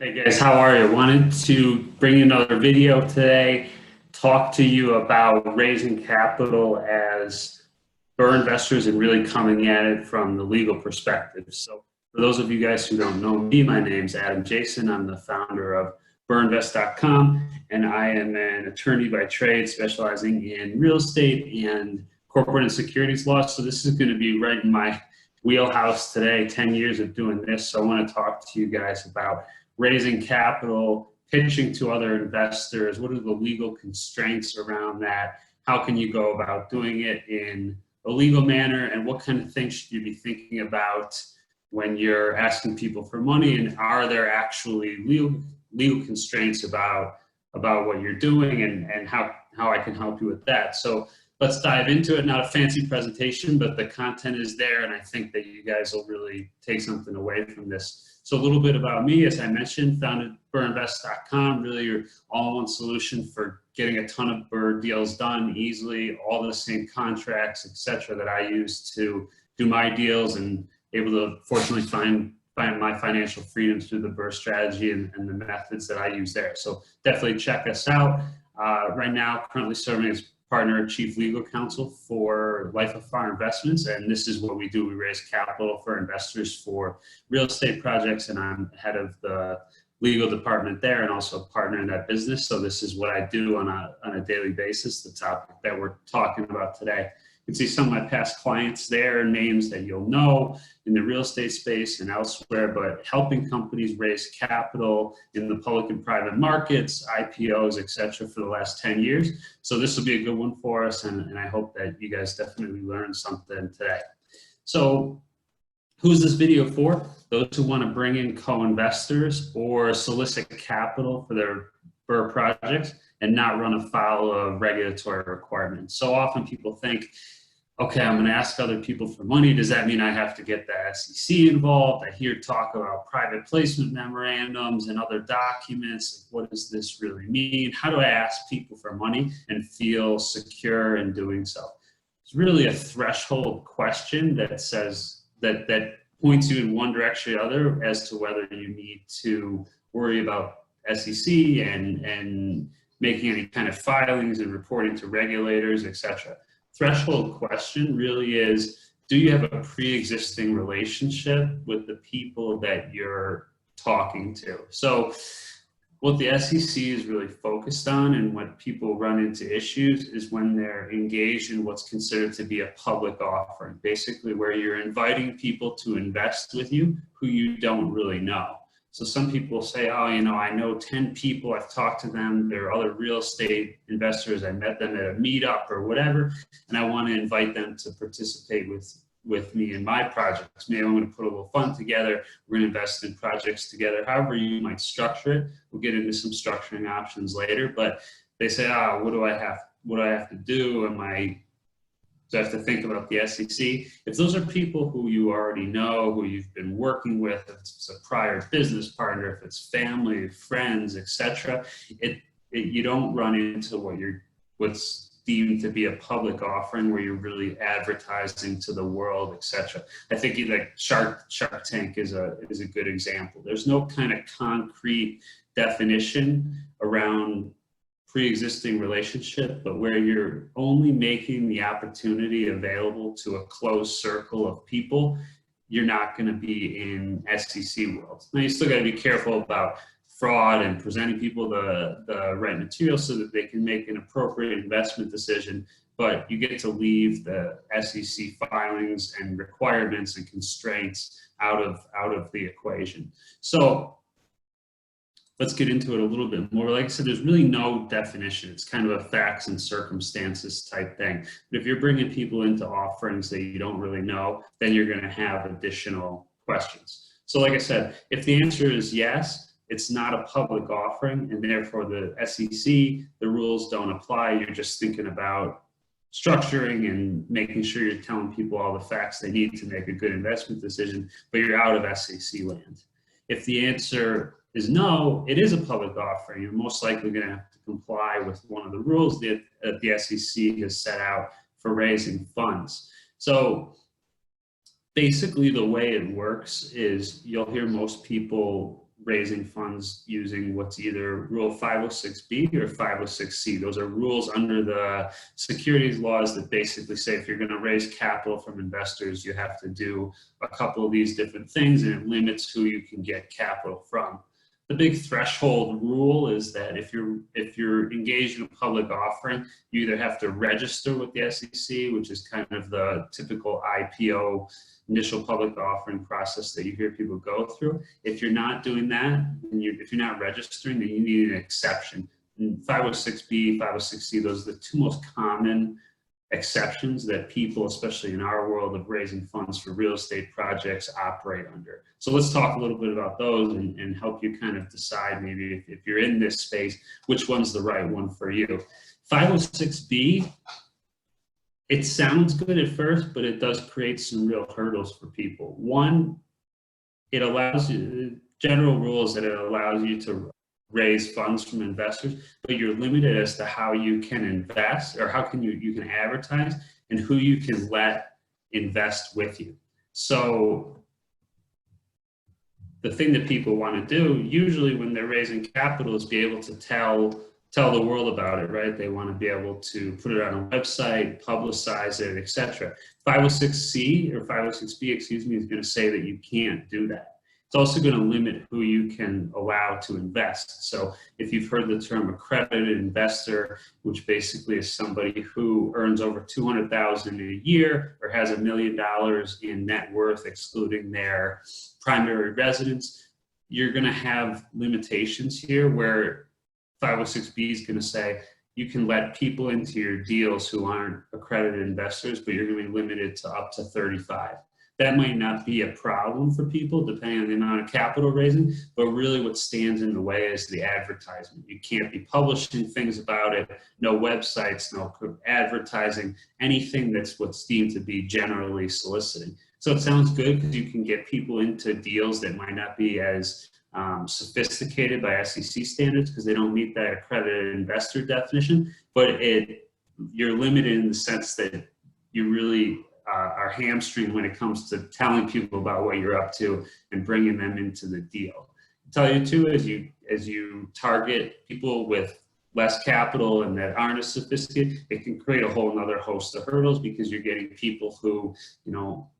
Hey guys, how are you? Wanted to bring another video today, talk to you about raising capital as BRRRR investors and really coming at it from the legal perspective. So for those of you guys who don't know me, my name's Adam Jason. I'm the founder of BRRRRinvest.com, and I am an attorney by trade specializing in real estate and corporate and securities law. So this is going to be right in my wheelhouse today, 10 years of doing this. So I want to talk to you guys about raising capital, pitching to other investors. What are the legal constraints around that? How can you go about doing it in a legal manner? And what kind of things should you be thinking about when you're asking people for money? And are there actually legal constraints about what you're doing and how I can help you with that? So let's dive into it. Not a fancy presentation, but the content is there, and I think that you guys will really take something away from this. So a little bit about me, as I mentioned, founded BRRRRinvest.com, really your all-in-one solution for getting a ton of BRRRR deals done easily, all the same contracts, etc., that I use to do my deals, and able to fortunately find my financial freedoms through the BRRRR strategy and the methods that I use there. So definitely check us out. Right now, currently serving as partner chief legal counsel for Life of Far Investments, and this is what we do. We raise capital for investors for real estate projects, and I'm head of the legal department there and also a partner in that business. So this is what I do on a daily basis, the topic that we're talking about today. You can see some of my past clients there, names that you'll know in the real estate space and elsewhere, but helping companies raise capital in the public and private markets, IPOs, etc., for the last 10 years. So this will be a good one for us, and I hope that you guys definitely learned something today. So who's this video for? Those who want to bring in co-investors or solicit capital for their BRRRR projects and not run afoul of regulatory requirements. So often people think, okay, I'm going to ask other people for money. Does that mean I have to get the SEC involved? I hear talk about private placement memorandums and other documents. What does this really mean? How do I ask people for money and feel secure in doing so? It's really a threshold question that says that points you in one direction or the other as to whether you need to worry about SEC and making any kind of filings and reporting to regulators, etc. Threshold question really is, do you have a pre-existing relationship with the people that you're talking to? So what the SEC is really focused on, and what people run into issues, is when they're engaged in what's considered to be a public offering, basically where you're inviting people to invest with you who you don't really know. So some people say, oh, you know, I know 10 people, I've talked to them, they're other real estate investors, I met them at a meetup or whatever, and I want to invite them to participate with me in my projects. Maybe I'm going to put a little fund together, we're going to invest in projects together, however you might structure it. We'll get into some structuring options later, but they say, what do I have to do? Do I have to think about the SEC? If those are people who you already know, who you've been working with, if it's a prior business partner, if it's family, friends, etc., you don't run into what's deemed to be a public offering where you're really advertising to the world, etc. I think like Shark Tank is a good example. There's no kind of concrete definition around pre-existing relationship, but where you're only making the opportunity available to a closed circle of people, you're not going to be in SEC world. Now you still got to be careful about fraud and presenting people the right material so that they can make an appropriate investment decision, but you get to leave the SEC filings and requirements and constraints out of the equation. So let's get into it a little bit more. Like I said, there's really no definition. It's kind of a facts and circumstances type thing. But if you're bringing people into offerings that you don't really know, then you're going to have additional questions. So like I said, if the answer is yes, it's not a public offering, and therefore the SEC, the rules don't apply. You're just thinking about structuring and making sure you're telling people all the facts they need to make a good investment decision, but you're out of SEC land. If the answer is no, it is a public offering, you're most likely going to have to comply with one of the rules that the SEC has set out for raising funds. So basically the way it works is you'll hear most people raising funds using what's either Rule 506B or 506C. Those are rules under the securities laws that basically say if you're going to raise capital from investors, you have to do a couple of these different things, and it limits who you can get capital from. The big threshold rule is that if you're engaged in a public offering, you either have to register with the SEC, which is kind of the typical IPO initial public offering process that you hear people go through. If you're not doing that, and if you're not registering, then you need an exception. And 506B, 506C, those are the two most common exceptions that people, especially in our world of raising funds for real estate projects, operate under. So let's talk a little bit about those and help you kind of decide maybe if you're in this space, which one's the right one for you. 506B, it sounds good at first, but it does create some real hurdles for people. One, it allows you, general rules that it allows you to raise funds from investors, but you're limited as to how you can invest, or how can you can advertise, and who you can let invest with you. So the thing that people want to do usually when they're raising capital is be able to tell the world about it, right? They want to be able to put it on a website, publicize it, etc. 506C or 506B, excuse me, is going to say that you can't do that. It's also going to limit who you can allow to invest. So if you've heard the term accredited investor, which basically is somebody who earns over $200,000 a year or has $1 million in net worth, excluding their primary residence, you're going to have limitations here where 506B is going to say you can let people into your deals who aren't accredited investors, but you're going to be limited to up to 35. That might not be a problem for people depending on the amount of capital raising, but really what stands in the way is the advertisement. You can't be publishing things about it, no websites, no advertising, anything that's what's deemed to be generally soliciting. So it sounds good because you can get people into deals that might not be as sophisticated by SEC standards because they don't meet that accredited investor definition, but you're limited in the sense that you really are hamstringed when it comes to telling people about what you're up to and bringing them into the deal. I'll tell you too, as you target people with less capital and that aren't as sophisticated, it can create a whole nother host of hurdles because you're getting people who, you know,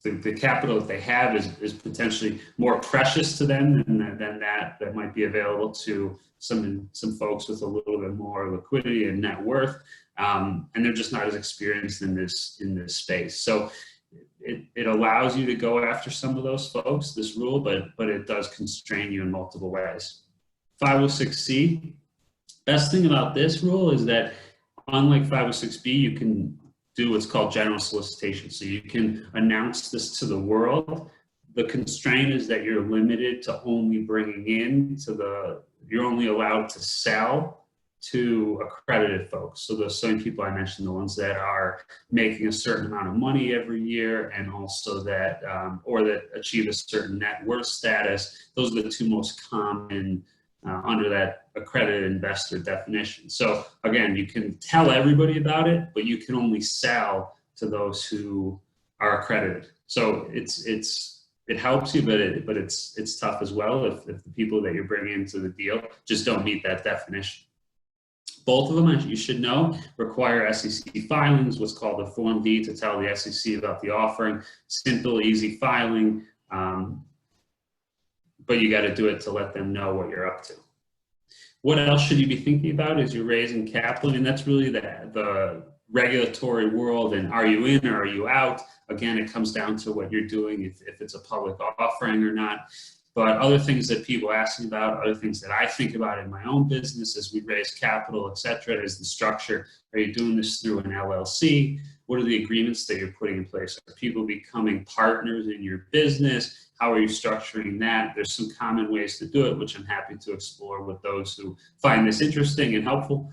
the capital that they have is potentially more precious to them than that might be available to some folks with a little bit more liquidity and net worth, and they're just not as experienced in this space. So it allows you to go after some of those folks, this rule, but it does constrain you in multiple ways. 506C, best thing about this rule is that unlike 506B, you can do what's called general solicitation. So you can announce this to the world. The constraint is that you're limited to only bringing in you're only allowed to sell to accredited folks. So those same people I mentioned, the ones that are making a certain amount of money every year and also that, or that achieve a certain net worth status, those are the two most common under that accredited investor definition. So again, you can tell everybody about it, but you can only sell to those who are accredited. So it helps you, but it's tough as well if the people that you're bringing into the deal just don't meet that definition. Both of them, as you should know, require SEC filings, what's called a Form D, to tell the SEC about the offering. Simple, easy filing. But you got to do it to let them know what you're up to. What else should you be thinking about as you're raising capital? I mean, that's really the regulatory world, and are you in or are you out? Again, it comes down to what you're doing, if it's a public offering or not. But other things that people ask me about, other things that I think about in my own business as we raise capital, et cetera, is the structure. Are you doing this through an LLC? What are the agreements that you're putting in place? Are people becoming partners in your business? How are you structuring that? There's some common ways to do it, which I'm happy to explore with those who find this interesting and helpful.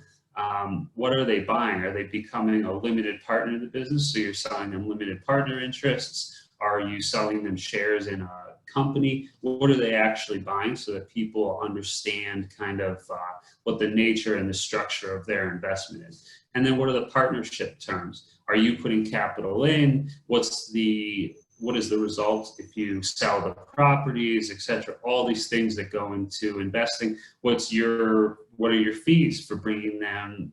What are they buying? Are they becoming a limited partner in the business? So you're selling them limited partner interests? Are you selling them shares in a company? What are they actually buying so that people understand kind of what the nature and the structure of their investment is? And then what are the partnership terms? Are you putting capital in? What's the what is the result if you sell the properties, etc. All these things that go into investing. What are your fees for bringing them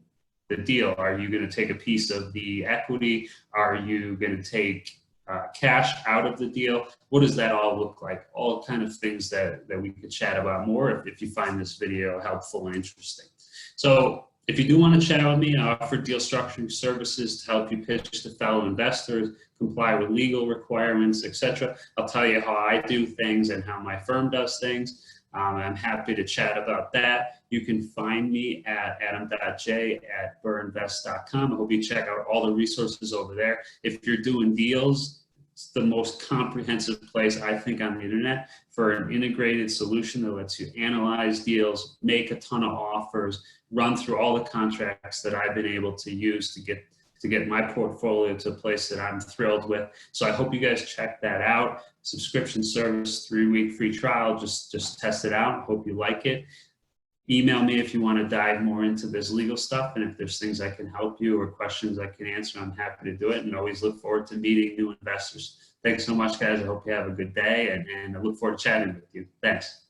the deal? Are you going to take a piece of the equity? Are you going to take cash out of the deal? What does that all look like? All kind of things that we could chat about more if you find this video helpful and interesting. So if you do want to chat with me, I offer deal structuring services to help you pitch to fellow investors, comply with legal requirements, etc. I'll tell you how I do things and how my firm does things. I'm happy to chat about that. You can find me at adam.j@brrrinvest.com. I hope you check out all the resources over there. If you're doing deals, it's the most comprehensive place I think on the internet for an integrated solution that lets you analyze deals, make a ton of offers, run through all the contracts that I've been able to use to get my portfolio to a place that I'm thrilled with. So I hope you guys check that out. Subscription service, 3-week free trial. Just test it out. Hope you like it. Email me if you want to dive more into this legal stuff, and if there's things I can help you or questions I can answer, I'm happy to do it, and always look forward to meeting new investors. Thanks so much, guys. I hope you have a good day, and I look forward to chatting with you. Thanks.